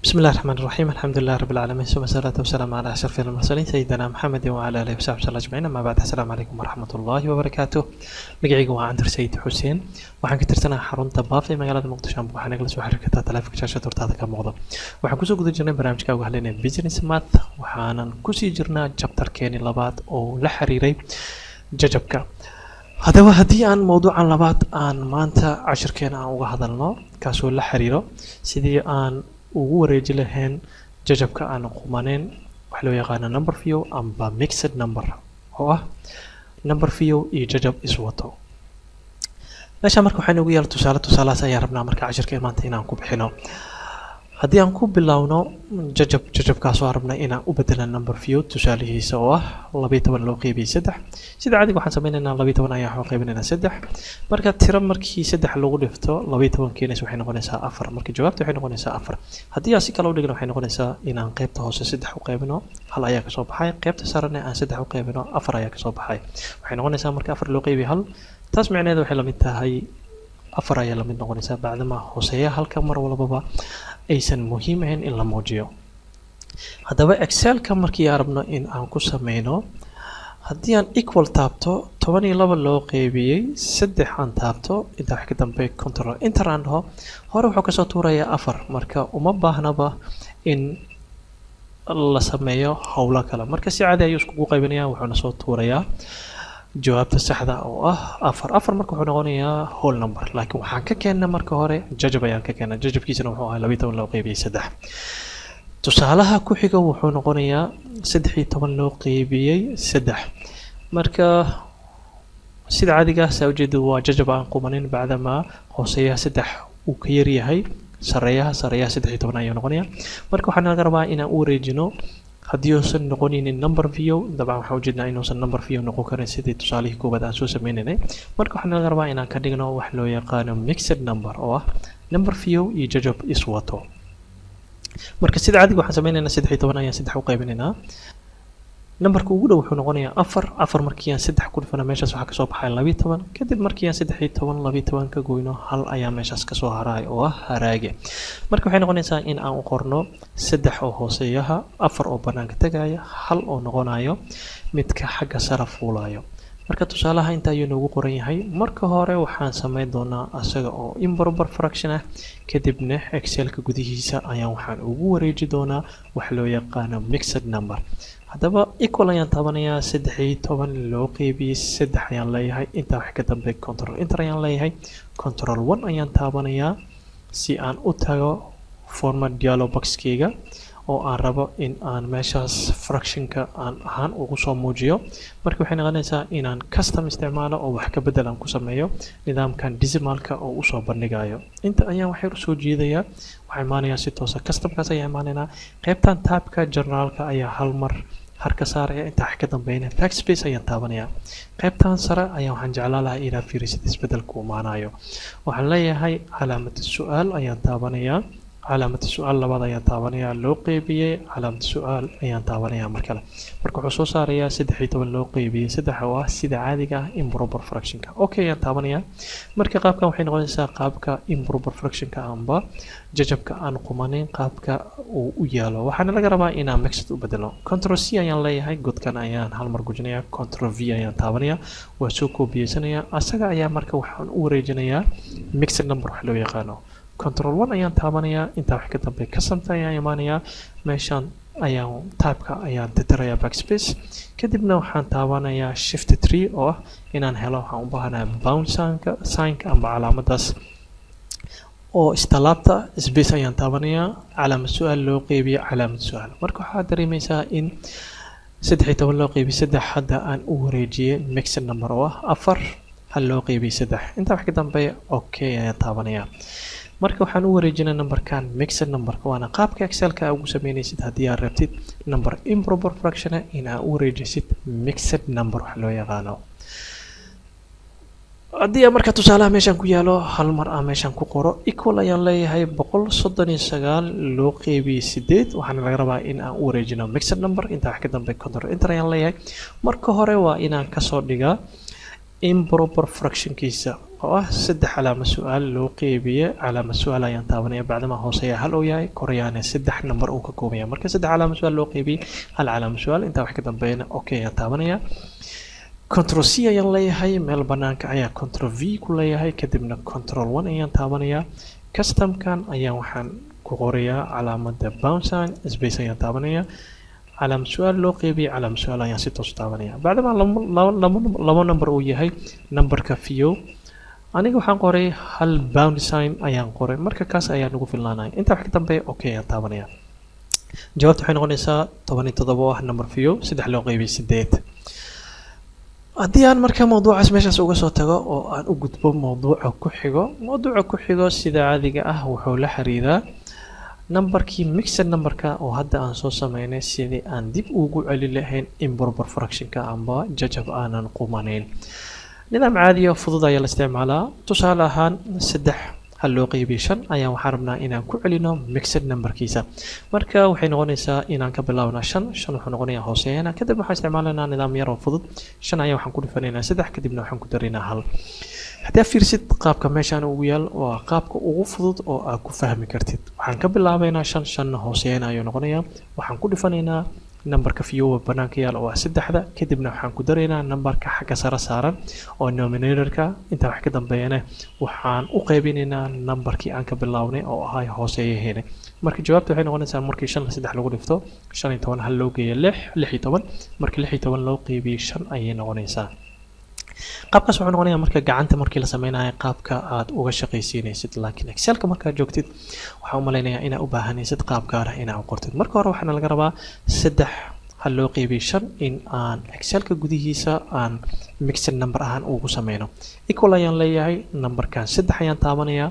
بسم الله الرحمن الرحيم الحمد لله رب العالمين ثم الصلاة والسلام على أشرف المرسلين سيدنا محمد وعلى آله وصحبه وسلم أجمعين أما بعد السلام عليكم ورحمة الله وبركاته magacaygu waa Cabdir Sayid Xuseen waxaan ka tirsanahay xarunta Baaf ee magaalada Muqdisho waxaan nagala soo xiriirtaa taleefanka shaashada hortaada ka muuqda waxaan kusoo guda jirnay barnaamijka uga hadlaynay business math waxaanan kusii jirnaa chapterkeeni labaad oo la xiriiray jajabka haddaba haddii aan mowduucan labaad aan maanta cashirkeena aan uga hadalno kaasoo la xiriiro sidii aan ugu wareeji lahayn jajabka aan qumaneyn wax loo yaqaan number view amba mixed number oo ah number view iyo jajab iswato meesha marka waxaan ugu yeelay tusaalahaas ayaan rabnaa marka cashirkeen maanta inaan ku bixino haddii aan ku bilowno jajabkaasoo rabnay inaan u bedelan number view tusaalihiisa oo ah 12 loo qeybiyay 3 sida caadiga waxaan sameynaynaa 12 ayaa waxaan qeybinaynaa 3 marka tiro markii 3 lagu dhifto 12 keenaysa waxay noqonaysaa 4 marka jawaabtu waxay noqonaysaa 4 haddii aan si kale u dhigno waxay noqonaysaa inaan qeybta hoose 3 u qeybino hal ayaa ka soo baxay qeybta sarena aan 3 u qeybino 4 ayaa ka soo baxay waxay noqonaysaa marka 4 loo qeybiyo hal taas macnaheedu waxay la mid tahay 4 ayaa la mid noqonaysaa bacdama hooseeya halka mar walbaba aysan muhiim ahayn in la muujiyo haddaba excelka markii aan rabno in aan ku sameyno haddii aan equal taabto 12 loo qeybiyey 3 aan taabto inta wax ka dambe control enter aan dhaho hore wuxuu kasoo tuurayaa 4 marka uma baahnaba in la sameeyo howlo kale marka si caadi ayuu iskugu qaybinayaa wuxuuna soo tuurayaa jawaabta saxda oo ah 4 marka wuxuu noqonayaa whole number laakiin waxaan ka keenna marka hore jajab ayaan ka keenna jajabkiisana wuxuu ahaa 12 loo qeybiyay 3 tusaalaha ku xiga wuxuu noqonayaa 13 loo qeybiyay 3 marka sida caadiga ah ujeedu waa jajab aan qumanin bacdama hooseeyaha 3 uu ka yar yahay sareeyaha 13 ayuu noqonayaa marka waxaan laga rabaa inaan u wareejino haddii uusan noqonaynin number view dabcan waxaan ujeednaa inuusan number view noqon karin sidii tusaalihii koobaad aan soo sameynaynay marka waxaan laga rabaa inaan ka dhigno wax loo yaqaano mixed number oo ah number view iyo jajab iswato marka sida caadiga waxaan sameynaynaa 13 ayaan 3 u qaybinaynaa numberka ugu dhow wuxuu noqonayaa 4 markii aan 3 ku dhifano meeshaas waxaa kasoo baxay 12 kadib markii aan 12 ka goyno hal ayaa meeshaas kasoo haray oo ah haraage marka waxay noqonaysaa in aan u qorno 3 oo hooseeyaha 4 oo banaanka tagaya hal oo noqonayo midka xagga sare fuulayo marka tusaalaha inta ayuu noogu qoran yahay marka hore waxaan sameyn doonaa asaga oo improper fraction ah kadibna excelka gudihiisa ayaan waxaan ugu wareeji doonaa wax loo yaqaano mixed number haddaba equal ayaan taabanayaa 13 loo qeybiyay 3 ayaan leeyahay inta wax ka dambe control enter ayaan leeyahay control 1 ayaan taabanayaa si aan u tago format dialog boxkayga oo aan rabo in aan meeshaas fractionka aan ahaan ugu soo muujiyo marka waxay noqonaysaa inaan custom isticmaalo oo wax ka bedel aan ku sameeyo nidaamkan decimalka oo u soo bandhigayo inta ayaan waxay u soo jeedayaa waxay imaanayaa si toos ah customkaas ayaa imaanaynaa qaybtan tabka generalka ayaa hal mar harka saaraya inta wax ka dambeeyna backspace ayaan taabanayaa qaybtan sare ayaa waxaan jeclaan lahaa inaad fiirisid isbedelku imaanayo waxaan leeyahay calaamad su'aal ayaan taabanayaa calaamad su'aal labaad ayaan taabanayaa loo qeybiyay calaamad su'aal ayaan taabanayaa markale marka wuxuu soo saarayaa 13 loo qeybiyay 3 oo ah sida caadiga ah improper fractionka okay ayaan taabanayaa marka qaabkan waxay noqonaysaa qaabka improper fractionka amba jajabka aan qumaneyn qaabka uu u yaalo waxaana laga rabaa inaan mixed u bedelo control c ayaan leeyahay godkan ayaan hal mar gujinayaa control v ayaan taabanayaa waa soo koobiyeynayaa asaga ayaa marka waxaan u wareejinayaa mixed number wax loo yaqaano control 1 ayaan taabanayaa inta wax ka dambe customta ayaan imaanayaa meeshan ayaan tabka ayaan tirtirayaa backspace kadibna waxaan taabanayaa shift 3 oo ah inaan helo waxaan u baahanayaa bound signka amba calaamadaas oo istalaabta space ayaan taabanayaa calaamad su'aal loo qeybiyo calaamad su'aal marka waxaad dareemaysaa in 13 loo qeybiyo 3 hadda aan u wareejiyay mixed number oo ah 4 hal loo qeybiyo 3 inta wax ka dambe okay ayaan taabanayaa marka waxaan u wareejinaa numberkan mixed numberka waana qaabka excelka ugu sameynaysid haddii aad rabtid number improper fraction in aad u wareejisid mixed number wax loo yaqaano haddii marka tusaalaha meeshan ku yaalo hal mar aan meeshan ku qoro equal ayaan leeyahay 139 loo qeybiyay 8 waxaana laga rabaa in aan u wareejino mixed number inta wax ka dambe control enter ayaan leeyahay marka hore waa inaan kasoo dhigaa improper fractionkiisa oo ah saddex calaamad su-aal loo qeybiye calaamad su-aal ayaan taabanaya bacdama hooseeya hal uu yahay koreyaana saddex number uu ka kooban yahay marka saddex calaamad su-aal loo qeybiye hal calaamad su-aal intaa wax ka dambeeyana okay ayaan taabanaya control C ayaan leeyahay meel banaanka ayaa control V ku leeyahay kadibna control 1 ayaan taabanaya customkan ayaan waxaan ku qorayaa calaamada bound sign space ayaan taabanaya calaamad su-aal loo qeybiye calaamad su-aal ayaan si toos taabanaya bacdama laba number uu yahay numberka view aniga waxaan qoray hal bound sign ayaan qoray marka kaas ayaa nagu filnaanaya intaa wax ka dambeeya okay ayaan taabanaya jawaabta waxay noqonaysaa 17 oo ah number view 3 loo qeybiye 8 haddii aan marka mawduucaas meeshaas uga soo tago oo aan u gudbo mawduuca ku xigo sida caadiga ah wuxuu la xiriiraa numberkii mixed numberka oo hadda aan soo sameynay sidii aan dib ugu celi lahayn improper fractionka amba jajab aanan qumanayn nidaam caadi ah fudud ayaa la isticmaalaa tusaale ahaan 3 hal loo qeybiye 5 ayaan waxaan rabnaa inaan ku celino mixed numberkiisa marka waxay noqonaysaa inaan ka bilaabno 5 wuxuu noqonayaa hooseeyana kadib waxaan isticmaalaynaa nidaam yar oo fudud 5 ayaan waxaan ku dhifanaynaa 3 kadibna waxaan ku daraynaa 1 haddii fiirsid qaabka meeshaan ugu yaal waa qaabka ugu fudud oo aad ku fahmi kartid waxaan ka bilaabaynaa 5 hooseeyana ayuu noqonayaa waxaan ku dhifanaynaa numberka view banaanka yaal oo ah 3 kadibna waxaan ku daraynaa numberka xagga sare saaran oo denominatorka inta wax ka dambeeyana waxaan u qaybinaynaa numberkii aan ka bilaabnay oo ahay hooseeyaheena marka jawaabtu waxay noqonaysaa markii 5 3 lagu dhifto 15 hal loo geeyo 16 markii 16 loo qeybiyo 5 ayay noqonaysaa qaabkaas wuxuu noqonayaa marka gacanta markii la sameynayo qaabka aad uga shaqaysiinaysid laakiin excelka markaad joogtid waxaan u malaynayaa inaad u baahanaysid qaab gaar ah inaad u qortid marka hore waxaana laga rabaa 3 hal loo qeybiyo 5 in aan excelka gudihiisa aan mixed number ahaan ugu sameyno equal ayaan leeyahay numberkan 3 ayaan taabanayaa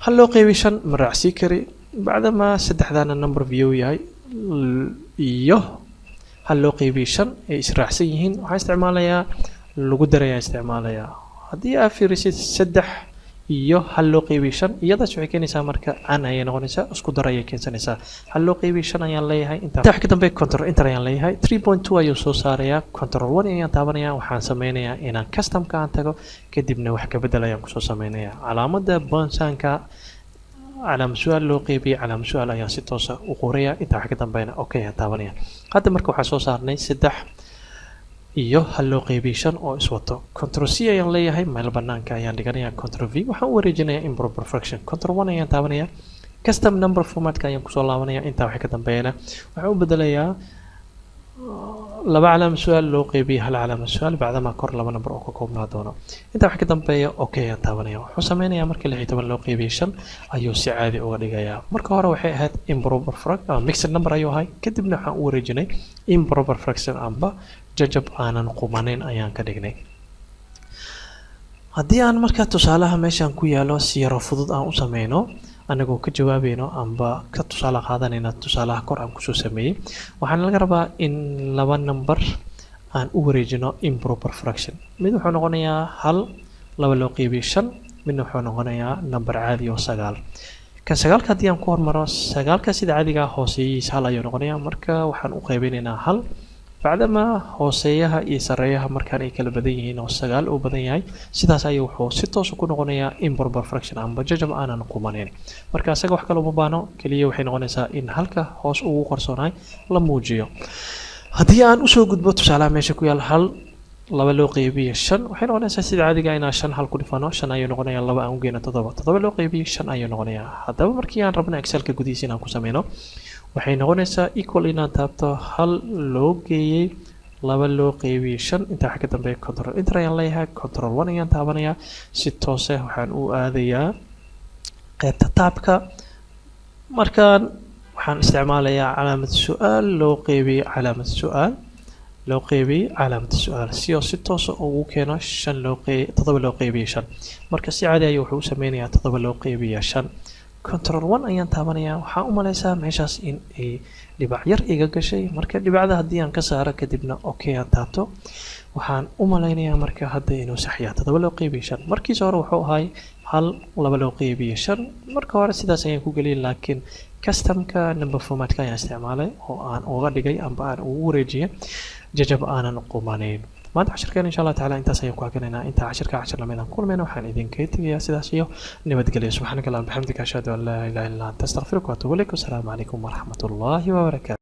hal loo qeybiyo 5 ma raacsii kari bacdama 3daana number view yahay iyo hal loo qeybiyo 5 ay israacsan yihiin waxaan isticmaalayaa lagu daraya isticmaalaya haddii aad fiirisid 3 iyo hal loo qeybiyo 5 iyadaas waxay keenaysaa marka aan ayay noqonaysaa isku dar ayay keensanaysaa hal loo qeybiyo 5 ayaan leeyahay inta wax ka dambeeya control enter ayaan leeyahay 3.2 ayuu soo saarayaa control 1 ayaan taabanayaa waxaan sameynayaa inaan customka aan tago kadibna wax ka bedel ayaan kusoo sameynayaa calaamada bonsanka calaamad su-aal loo qeybiye calaamad su-aal ayaan si toos ah u qorayaa inta wax ka dambeeyana okay ayaan taabanaya hadda marka waxaan soo saarnay 3 iyo hal loo qeybiyo 5 oo iswato control C ayaan leeyahay meel banaanka ayaan dhiganayaa control V waxaan u wareejinayaa improper fraction control 1 ayaan taabanayaa custom number formatka ayaan kusoo laabanayaa intaa wax ka dambeeyana waxaan u bedelayaa laba calaamad su-aal loo qeybiye hal calaamad su-aal bacdama kor laba number oo ka koobnaa doono intaa wax ka dambeeya okay ayaan taabanaya wuxuu sameynayaa markii 16 loo qeybiye 5 ayuu si caadi uga dhigayaa marka hore waxay ahayd improper fraction mixed number ayuu ahay kadibna waxaan u wareejinay improper fraction amba jajab aanan qumanayn ayaan ka dhignay haddii aan marka tusaalaha meeshaan ku yaalo si yaro fudud aan u sameyno anagoo ka jawaabayno amba ka tusaale qaadanayna tusaalaha kor aan kusoo sameeyey waxaana laga rabaa in laba number aan u wareejino improper fraction mid wuxuu noqonayaa hal laba loo qeybiyo 5 midna wuxuu noqonayaa number caadi oo 9 kan 9ka haddii aan ku hormaro 9ka sida caadiga hooseeyihiisa hal ayuu noqonayaa marka waxaan u qaybinaynaa hal bacdama hooseeyaha iyo sareeyaha markaan ay kala badan yihiin oo 9 uu badan yahay sidaas ayuu wuxuu si toos ah ku noqonayaa improper fraction amba jajab aanan qumanayn marka asaga wax kale uma baano kaliya waxay noqonaysaa in halka hoos ugu qarsoonaay la muujiyo haddii aan u soo gudbo tusaalaha meesha ku yaal hal laba loo qeybiyo 5 waxay noqonaysaa sida caadiga ah inaan 5 hal ku dhifano 5 ayuu noqonayaa laba aan u geeno 7 loo qeybiyo 5 ayuu noqonayaa haddaba markii aan rabno excelka gudihiisa inaan ku sameyno waxay noqonaysaa equal inaan taabto hal loo geeyey laba loo qeybiyo 5 inta wax ka dambeeya control enter ayaan leeyahay control 1 ayaan taabanayaa si toos ah waxaan u aadayaa qaybta taabka markaan waxaan isticmaalayaa calaamad su-aal loo qeybiyo calaamad su-aal loo qeybiyo calaamad su-aal si toos ah ugu keeno 7 loo qeybiyo 5 marka si caadi ah wuxuu u sameynayaa 7 loo qeybiyo 5 control 1 ayaan taabanayaa waxaan u maleysaa meeshaas in ay dhibac yar iga gashay marka dhibacda haddii aan ka saaro kadibna okay aan taabto waxaan u maleynayaa marka hadda inuu sax yahay 7 loo qeybiyo 5 markiisa hore wuxuu ahay hal laba loo qeybiyo 5 marka hore sidaas ayaan ku geliyay laakiin customka number formatka ayaan isticmaalay oo aan uga dhigay amba aan ugu wareejiyay jajab aanan qumanayn maanta cashirkeena insha allah tacaala intaas ayaan ku hakanaynaa intaa cashir lamidaan kulmayna waxaan idinkaga tegayaa sidaas iyo nabadgelyo subxaanaka allahumma bixamdika ashhadu an laa ilaaha illa anta astaghfiruka wa atuubu ilaik wasalaamu calaykum waraxmatullaahi wabarakaatu